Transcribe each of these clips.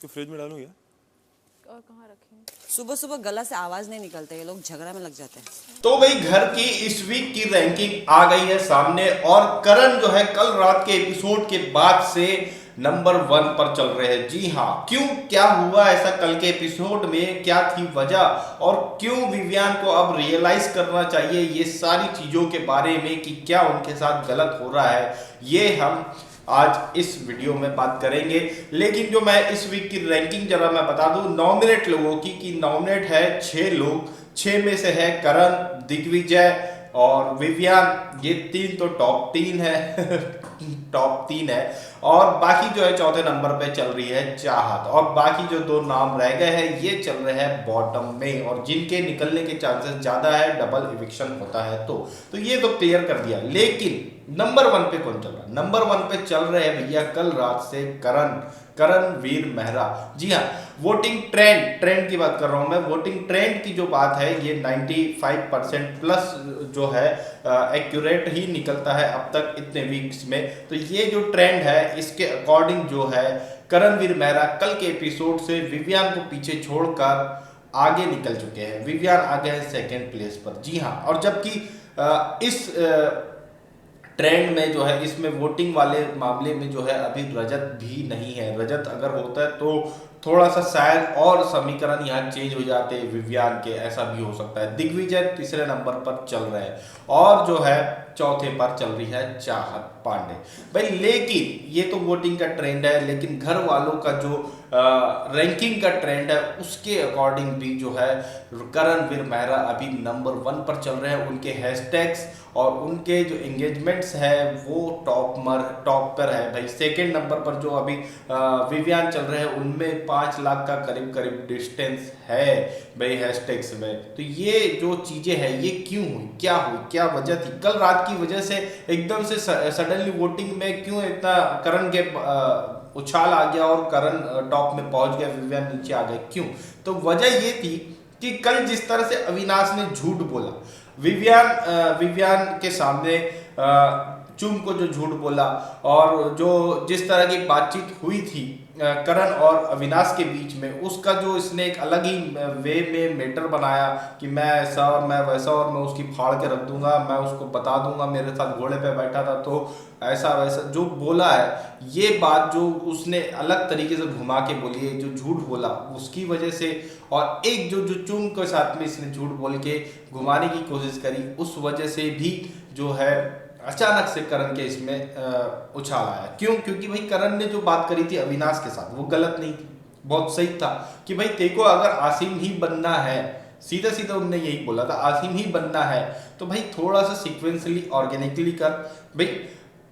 इसको फ्रिज में डालूं क्या? और कहाँ रखेंगे? सुबह सुबह गला से आवाज नहीं निकलते, ये लोग झगड़ा में लग जाते हैं। तो भाई घर की इस वीक की रैंकिंग आ गई है सामने और करण जो है कल रात के एपिसोड के बाद से नंबर 1 पर चल रहे हैं। जी हाँ, क्यों, क्या हुआ ऐसा कल के एपिसोड में, क्या थी वजह और क्यों विवियान को अब रियलाइज करना चाहिए ये सारी चीजों के बारे में कि क्या उनके साथ गलत हो रहा है, ये हम आज इस वीडियो में बात करेंगे। लेकिन जो मैं इस वीक की रैंकिंग जरा मैं बता दूं नॉमिनेट लोगों की, कि नॉमिनेट है 6 लोग, 6 में से है करण, दिग्विजय और विवियान। ये 3 तो टॉप 3 है टॉप 3 है और बाकी जो है चौथे नंबर पे चल रही है चाहत और बाकी जो 2 नाम रह गए हैं ये चल रहे हैं बॉटम में और जिनके निकलने के चांसेस ज्यादा है, डबल इविक्शन होता है तो ये तो क्लियर कर दिया। लेकिन नंबर 1 पे कौन चल रहा है? नंबर 1 पे चल रहे हैं भैया कल रात से करणवीर मेहरा। जी हाँ, वोटिंग ट्रेंड की बात कर रहा हूं मैं। वोटिंग ट्रेंड की जो बात है ये 95% प्लस जो है एक्यूरेट ही निकलता है अब तक इतने वीक्स में। तो ये जो ट्रेंड है इसके अकॉर्डिंग जो है करणवीर मेहरा कल के एपिसोड से विवियान को पीछे छोड़कर आगे निकल चुके हैं। विवियान आगे है 2nd प्लेस पर। जी हाँ, और जबकि इस ट्रेंड में जो है इसमें वोटिंग वाले मामले में जो है अभी रजत भी नहीं है। रजत अगर होता है तो थोड़ा सा शायद और समीकरण यहाँ चेंज हो जाते विवियान के, ऐसा भी हो सकता है। दिग्विजय तीसरे नंबर पर चल रहे हैं और जो है चौथे पर चल रही है चाहत पांडे भाई। लेकिन ये तो वोटिंग का ट्रेंड है, लेकिन घर वालों का जो रैंकिंग का ट्रेंड है उसके अकॉर्डिंग भी जो है करणवीर मेहरा अभी नंबर 1 पर चल रहे हैं। उनके हैशटैग्स और उनके जो एंगेजमेंट्स है वो टॉप पर है भाई। 2nd नंबर पर जो अभी विवियान चल रहे हैं उनमें 5 लाख का करीब डिस्टेंस है भाई हैशटैग्स में। तो ये जो चीजें हैं ये क्यों हुई, क्या वजह थी? कल रात की वजह से एकदम से सडनली वोटिंग में क्यों इतना करण के उछाल आ गया और करण टॉप में पहुंच गया, विवियान नीचे आ गए, क्यों? तो वजह ये थी कि कल जिस तरह से अविनाश ने झूठ बोला विवियान के सामने, चुम को जो झूठ बोला और जो जिस तरह की बातचीत हुई थी करण और अविनाश के बीच में, उसका जो इसने एक अलग ही वे में मैटर बनाया कि मैं ऐसा और मैं वैसा और मैं उसकी फाड़ के रख दूंगा, मैं उसको बता दूंगा मेरे साथ घोड़े पे बैठा था तो ऐसा वैसा जो बोला है, ये बात जो उसने अलग तरीके से घुमा के बोली है, जो झूठ बोला उसकी वजह से, और एक जो चुम के साथ में इसने झूठ बोल के घुमाने की कोशिश करी उस वजह से भी जो है अचानक से करण के इसमें उछाल आया। क्यों? क्योंकि भाई करण ने जो बात करी थी अविनाश के साथ वो गलत नहीं थी, बहुत सही था कि भाई तेको अगर आसिम ही बनना है, सीधा उनने यही बोला था आसिम ही बनना है तो भाई थोड़ा सा सीक्वेंसली ऑर्गेनिकली कर। भाई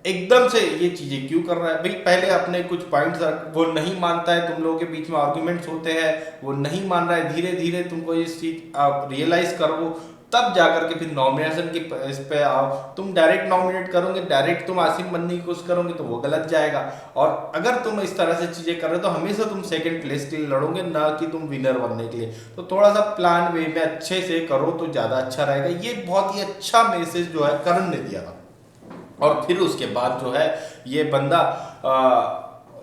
एकदम से ये चीजें क्यों कर रहा है भाई? पहले अपने कुछ पॉइंट्स, वो नहीं मानता है, तुम लोगों के बीच में आर्गुमेंट्स होते हैं, वो नहीं मान रहा है, धीरे धीरे तुमको ये चीज आप रियलाइज करो तब जाकर के फिर नॉमिनेशन की इस पे आओ। तुम डायरेक्ट नॉमिनेट करोगे, डायरेक्ट तुम आसिम बनने की कोशिश करोगे तो वो गलत जाएगा। और अगर तुम इस तरह से चीजें कर रहे हो तो हमेशा तुम 2nd प्लेस के लिए लड़ोगे, ना कि तुम विनर बनने के लिए। तो थोड़ा सा प्लान वे में अच्छे से करो तो ज्यादा अच्छा रहेगा। ये बहुत ही अच्छा मैसेज जो है करण ने दिया था। और फिर उसके बाद जो है ये बंदा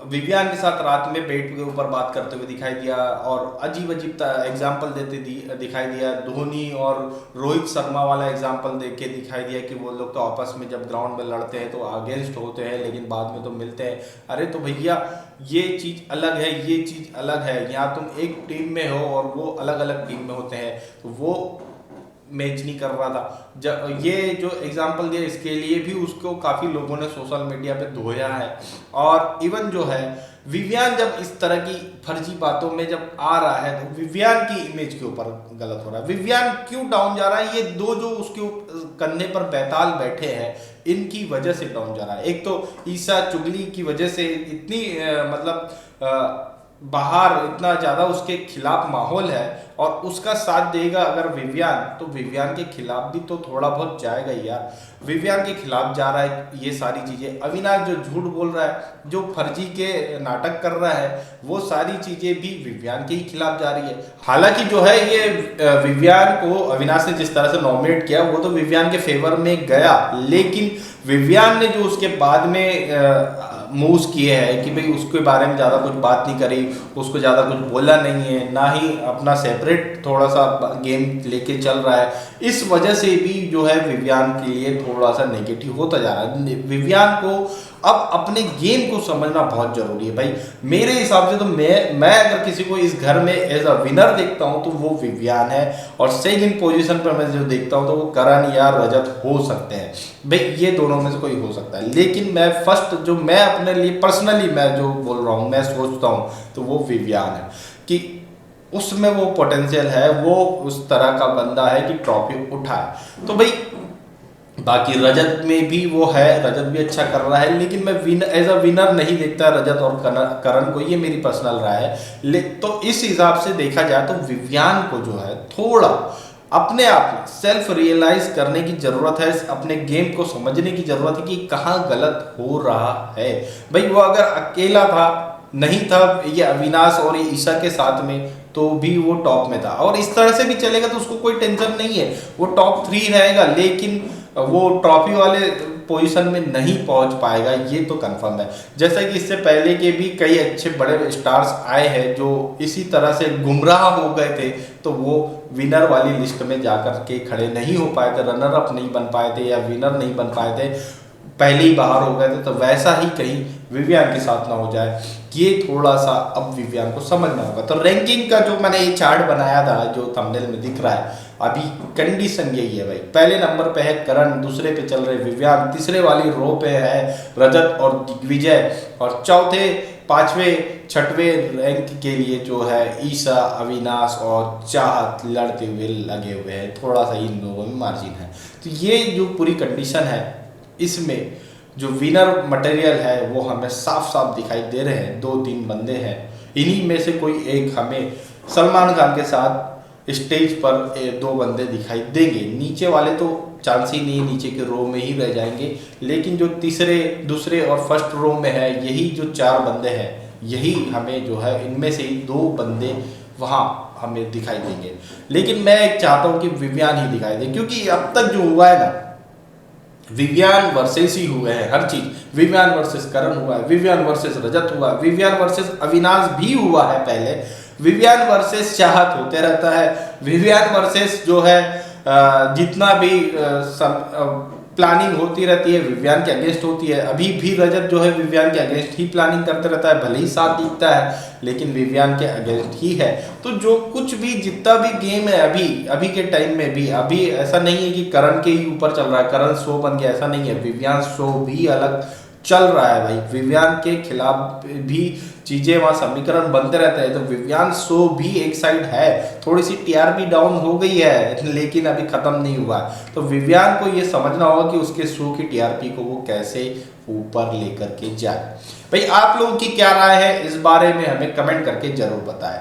विवियान के साथ रात में बेड के ऊपर बात करते हुए दिखाई दिया और अजीब एग्जाम्पल दिखाई दिया। धोनी और रोहित शर्मा वाला एग्जाम्पल दे के दिखाई दिया कि वो लोग तो आपस में जब ग्राउंड में लड़ते हैं तो अगेंस्ट होते हैं लेकिन बाद में तो मिलते हैं। अरे तो भैया ये चीज़ अलग है, ये चीज़ अलग है। यहाँ तुम एक टीम में हो और वो अलग अलग टीम में होते हैं, तो वो मैच नहीं कर रहा था। जब ये जो एग्जाम्पल दिया इसके लिए भी उसको काफ़ी लोगों ने सोशल मीडिया पे धोया है। और इवन जो है विवियान जब इस तरह की फर्जी बातों में जब आ रहा है तो विवियान की इमेज के ऊपर गलत हो रहा है। विवियान क्यों डाउन जा रहा है? ये 2 जो उसके कंधे पर बैताल बैठे हैं इनकी वजह से डाउन जा रहा है। एक तो ईसा चुगली की वजह से इतनी बाहर इतना ज़्यादा उसके खिलाफ माहौल है और उसका साथ देगा अगर विवियान, तो विवियान के खिलाफ भी तो थोड़ा बहुत जाएगा यार। विवियान के खिलाफ जा रहा है ये सारी चीज़ें। अविनाश जो झूठ बोल रहा है, जो फर्जी के नाटक कर रहा है, वो सारी चीज़ें भी विवियान के ही खिलाफ जा रही है। हालांकि जो है ये विवियान को अविनाश ने जिस तरह से नॉमिनेट किया वो तो विवियान के फेवर में गया, लेकिन विवियान ने जो उसके बाद में मूव्स किए हैं कि भाई उसके बारे में ज़्यादा कुछ बात नहीं करी, उसको ज़्यादा कुछ बोला नहीं है, ना ही अपना सेपरेट थोड़ा सा गेम लेके चल रहा है। इस वजह से भी जो है विवियान के लिए थोड़ा सा नेगेटिव होता जा रहा है। विवियान को अब अपने गेम को समझना बहुत जरूरी है भाई। मेरे हिसाब से तो मैं अगर किसी को इस घर में एज अ विनर देखता हूं तो वो विवियान है, और सेकंड पोजीशन पर मैं जो देखता हूं तो वो करण या रजत हो सकते हैं भाई, ये दोनों में से कोई हो सकता है। लेकिन मैं फर्स्ट जो मैं अपने लिए पर्सनली मैं जो बोल रहा हूं, मैं सोचता हूं तो वो विवियान है कि उसमें वो पोटेंशियल है, वो उस तरह का बंदा है कि ट्रॉफी उठाए। तो भाई बाकी रजत में भी वो है, रजत भी अच्छा कर रहा है, लेकिन मैं एज अ विनर नहीं देखता रजत और करण को, ये मेरी पर्सनल राय है। तो इस हिसाब से देखा जाए तो विवियान को जो है थोड़ा अपने आप में सेल्फ रियलाइज करने की जरूरत है, अपने गेम को समझने की जरूरत है कि कहाँ गलत हो रहा है। भाई वो अगर अकेला था, नहीं था ये अविनाश और ये ईशा के साथ में, तो भी वो टॉप में था, और इस तरह से भी चलेगा तो उसको कोई टेंशन नहीं है, वो टॉप 3 रहेगा, लेकिन वो ट्रॉफी वाले पोजीशन में नहीं पहुंच पाएगा, ये तो कंफर्म है। जैसा कि इससे पहले के भी कई अच्छे बड़े स्टार्स आए हैं जो इसी तरह से गुमराह हो गए थे, तो वो विनर वाली लिस्ट में जाकर के खड़े नहीं हो पाए थे, रनर अप नहीं बन पाए थे या विनर नहीं बन पाए थे, पहले ही बाहर हो गए थे। तो वैसा ही कहीं विवियान के साथ ना हो जाए, ये थोड़ा सा अब विवियान को समझना होगा। तो रैंकिंग का जो मैंने ये चार्ट बनाया था जो थंबनेल में दिख रहा है, अभी कंडीशन यही है भाई। पहले नंबर पे है करण, दूसरे पे चल रहे विवियान, तीसरे वाली रो पे है रजत और दिग्विजय, और चौथे, पांचवें, छठवें रैंक के लिए जो है ईशा, अविनाश और चाहत लड़ते हुए लगे हुए हैं, थोड़ा सा इन लोगों में मार्जिन है। तो ये जो पूरी कंडीशन है, इसमें जो विनर मटेरियल है वो हमें साफ साफ दिखाई दे रहे हैं। 2-3 बंदे हैं, इन्हीं में से कोई एक हमें सलमान खान के साथ स्टेज पर 2 बंदे दिखाई देंगे। नीचे वाले तो चांस ही नहीं, नीचे के रो में ही रह जाएंगे। लेकिन जो तीसरे, दूसरे और फर्स्ट रो में है, यही जो 4 बंदे हैं, यही हमें जो है इनमें से ही 2 बंदे वहाँ हमें दिखाई देंगे। लेकिन मैं एक चाहता हूँ कि विवियान ही दिखाई दे, क्योंकि अब तक जो हुआ है ना, विवियान वर्सेस ही हुए हैं हर चीज। विवियान वर्सेस करण हुआ है, विवियान वर्सेस रजत हुआ है, विवियान वर्सेस अविनाश भी हुआ है पहले, विवियान वर्सेस चाहत होते रहता है, विवियान वर्सेस जो है जितना भी प्लानिंग होती रहती है विवियान के अगेंस्ट होती है। अभी भी रजत जो है विवियान के अगेंस्ट ही प्लानिंग करते रहता है, भले ही साथ दिखता है लेकिन विवियान के अगेंस्ट ही है। तो जो कुछ भी जितना भी गेम है अभी के टाइम में भी, अभी ऐसा नहीं है कि करण के ही ऊपर चल रहा है, करण शो बन गया, ऐसा नहीं है। विवियान शो भी अलग चल रहा है भाई, विवियान के खिलाफ भी चीजें वहां समीकरण बनते रहते हैं। तो विवियान शो भी एक साइड है, थोड़ी सी टीआरपी डाउन हो गई है लेकिन अभी खत्म नहीं हुआ। तो विवियान को ये समझना होगा कि उसके शो की टीआरपी को वो कैसे ऊपर लेकर के जाए। भाई आप लोगों की क्या राय है इस बारे में हमें कमेंट करके जरूर बताएं।